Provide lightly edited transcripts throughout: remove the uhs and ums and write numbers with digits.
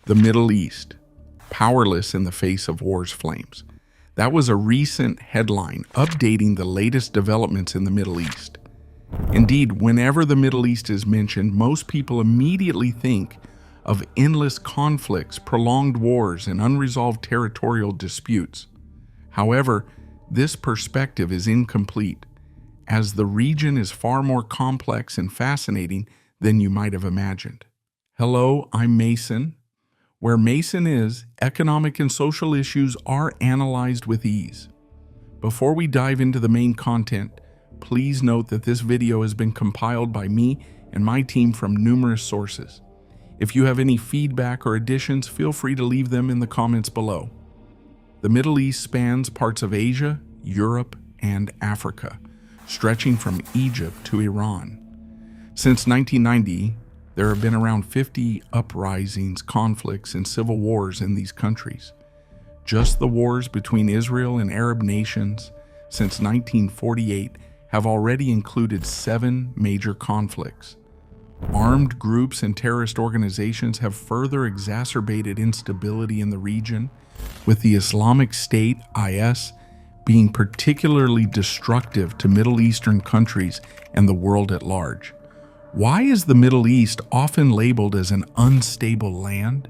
The Middle East, powerless in the face of war's flames. That was a recent headline updating the latest developments in the Middle East. Indeed, whenever the Middle East is mentioned, most people immediately think of endless conflicts, prolonged wars, and unresolved territorial disputes. However, this perspective is incomplete, as the region is far more complex and fascinating than you might have imagined. Hello, I'm Mason. Where Mason is, economic and social issues are analyzed with ease. Before we dive into the main content, please note that this video has been compiled by me and my team from numerous sources. If you have any feedback or additions, feel free to leave them in the comments below. The Middle East spans parts of Asia, Europe, and Africa, stretching from Egypt to Iran. Since 1990, there have been around 50 uprisings, conflicts, and civil wars in these countries. Just the wars between Israel and Arab nations since 1948 have already included 7 major conflicts. Armed groups and terrorist organizations have further exacerbated instability in the region, with the Islamic State, IS, being particularly destructive to Middle Eastern countries and the world at large. Why is the Middle East often labeled as an unstable land?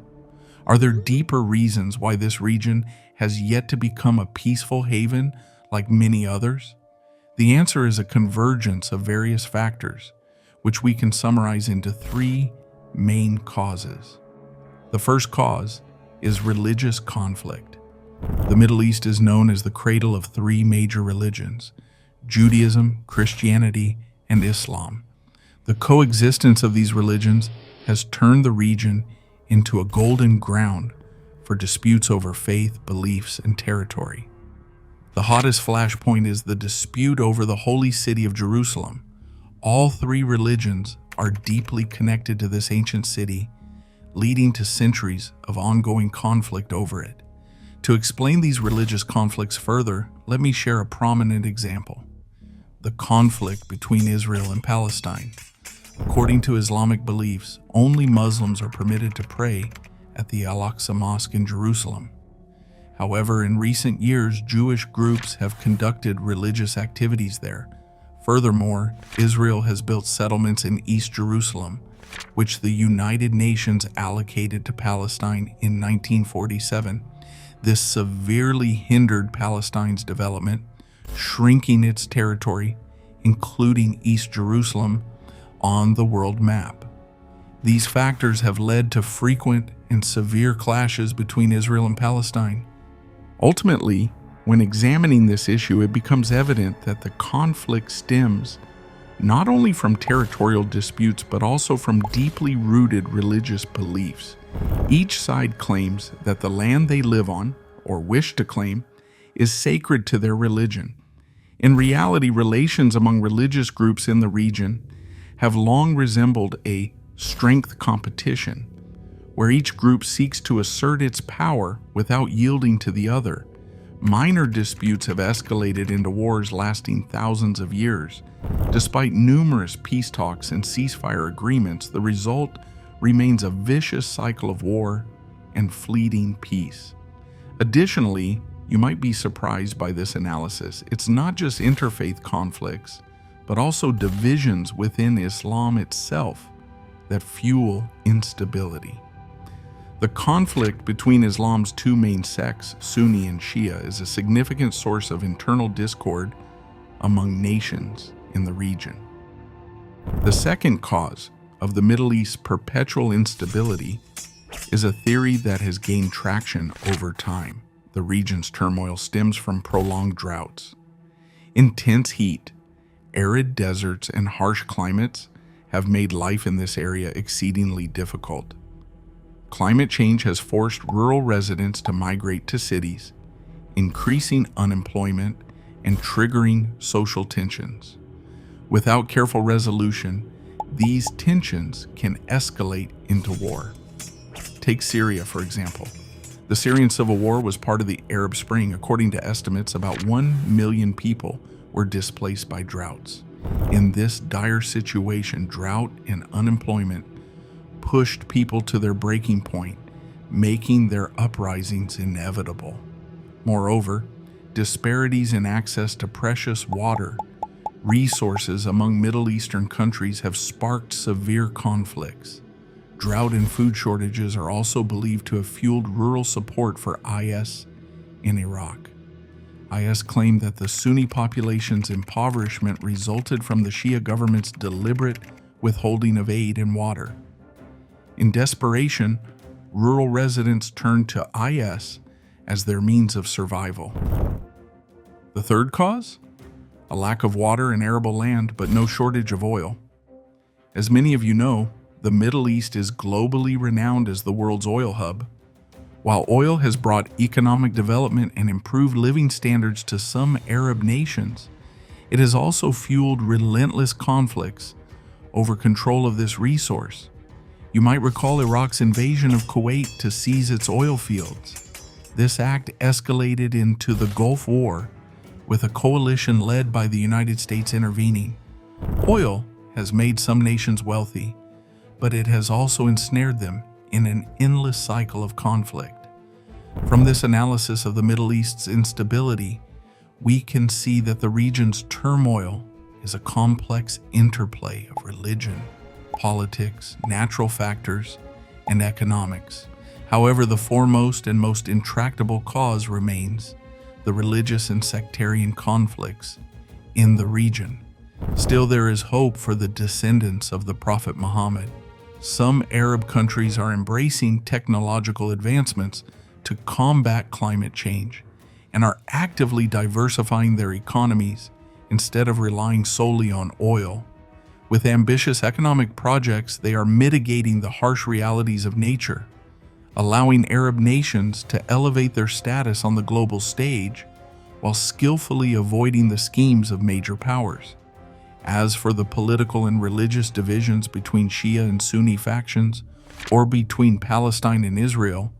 Are there deeper reasons why this region has yet to become a peaceful haven like many others? The answer is a convergence of various factors, which we can summarize into 3 main causes. The first cause is religious conflict. The Middle East is known as the cradle of 3 major religions: Judaism, Christianity, and Islam. The coexistence of these religions has turned the region into a golden ground for disputes over faith, beliefs, and territory. The hottest flashpoint is the dispute over the holy city of Jerusalem. All 3 religions are deeply connected to this ancient city, leading to centuries of ongoing conflict over it. To explain these religious conflicts further, let me share a prominent example: the conflict between Israel and Palestine. According to Islamic beliefs, only Muslims are permitted to pray at the Al-Aqsa Mosque in Jerusalem. However, in recent years, Jewish groups have conducted religious activities there. Furthermore, Israel has built settlements in East Jerusalem, which the United Nations allocated to Palestine in 1947. This severely hindered Palestine's development, shrinking its territory, including East Jerusalem, on the world map. These factors have led to frequent and severe clashes between Israel and Palestine. Ultimately, when examining this issue, it becomes evident that the conflict stems not only from territorial disputes, but also from deeply rooted religious beliefs. Each side claims that the land they live on, or wish to claim, is sacred to their religion. In reality, relations among religious groups in the region have long resembled a strength competition, where each group seeks to assert its power without yielding to the other. Minor disputes have escalated into wars lasting thousands of years. Despite numerous peace talks and ceasefire agreements, the result remains a vicious cycle of war and fleeting peace. Additionally, you might be surprised by this analysis. It's not just interfaith conflicts, but also divisions within Islam itself that fuel instability. The conflict between Islam's 2 main sects, Sunni and Shia, is a significant source of internal discord among nations in the region. The second cause of the Middle East's perpetual instability is a theory that has gained traction over time. The region's turmoil stems from prolonged droughts. Intense heat, arid deserts, and harsh climates have made life in this area exceedingly difficult. Climate change has forced rural residents to migrate to cities, increasing unemployment and triggering social tensions. Without careful resolution, these tensions can escalate into war. Take Syria, for example. The Syrian civil war was part of the Arab Spring. According to estimates, about 1 million people were displaced by droughts. In this dire situation, drought and unemployment pushed people to their breaking point, making their uprisings inevitable. Moreover, disparities in access to precious water resources among Middle Eastern countries have sparked severe conflicts. Drought and food shortages are also believed to have fueled rural support for IS in Iraq. IS claimed that the Sunni population's impoverishment resulted from the Shia government's deliberate withholding of aid and water. In desperation, rural residents turned to IS as their means of survival. The third cause? A lack of water and arable land, but no shortage of oil. As many of you know, the Middle East is globally renowned as the world's oil hub. While oil has brought economic development and improved living standards to some Arab nations, it has also fueled relentless conflicts over control of this resource. You might recall Iraq's invasion of Kuwait to seize its oil fields. This act escalated into the Gulf War, with a coalition led by the United States intervening. Oil has made some nations wealthy, but it has also ensnared them in an endless cycle of conflict. From this analysis of the Middle East's instability, we can see that the region's turmoil is a complex interplay of religion, politics, natural factors, and economics. However, the foremost and most intractable cause remains the religious and sectarian conflicts in the region. Still, there is hope for the descendants of the Prophet Muhammad. Some Arab countries are embracing technological advancements to combat climate change and are actively diversifying their economies instead of relying solely on oil. With ambitious economic projects, they are mitigating the harsh realities of nature, allowing Arab nations to elevate their status on the global stage while skillfully avoiding the schemes of major powers. As for the political and religious divisions between Shia and Sunni factions, or between Palestine and Israel,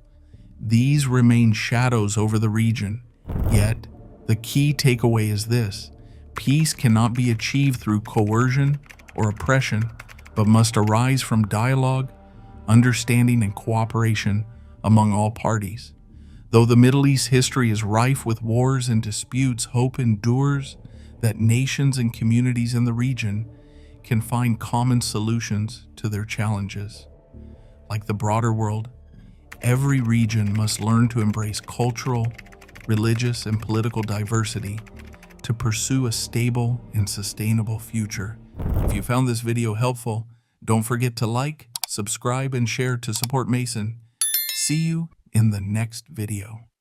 these remain shadows over the region. Yet, the key takeaway is this: peace cannot be achieved through coercion or oppression, but must arise from dialogue, understanding, and cooperation among all parties. Though the Middle East history is rife with wars and disputes, hope endures that nations and communities in the region can find common solutions to their challenges. Like the broader world, every region must learn to embrace cultural, religious, and political diversity to pursue a stable and sustainable future. If you found this video helpful, don't forget to like, subscribe, and share to support Mason. See you in the next video.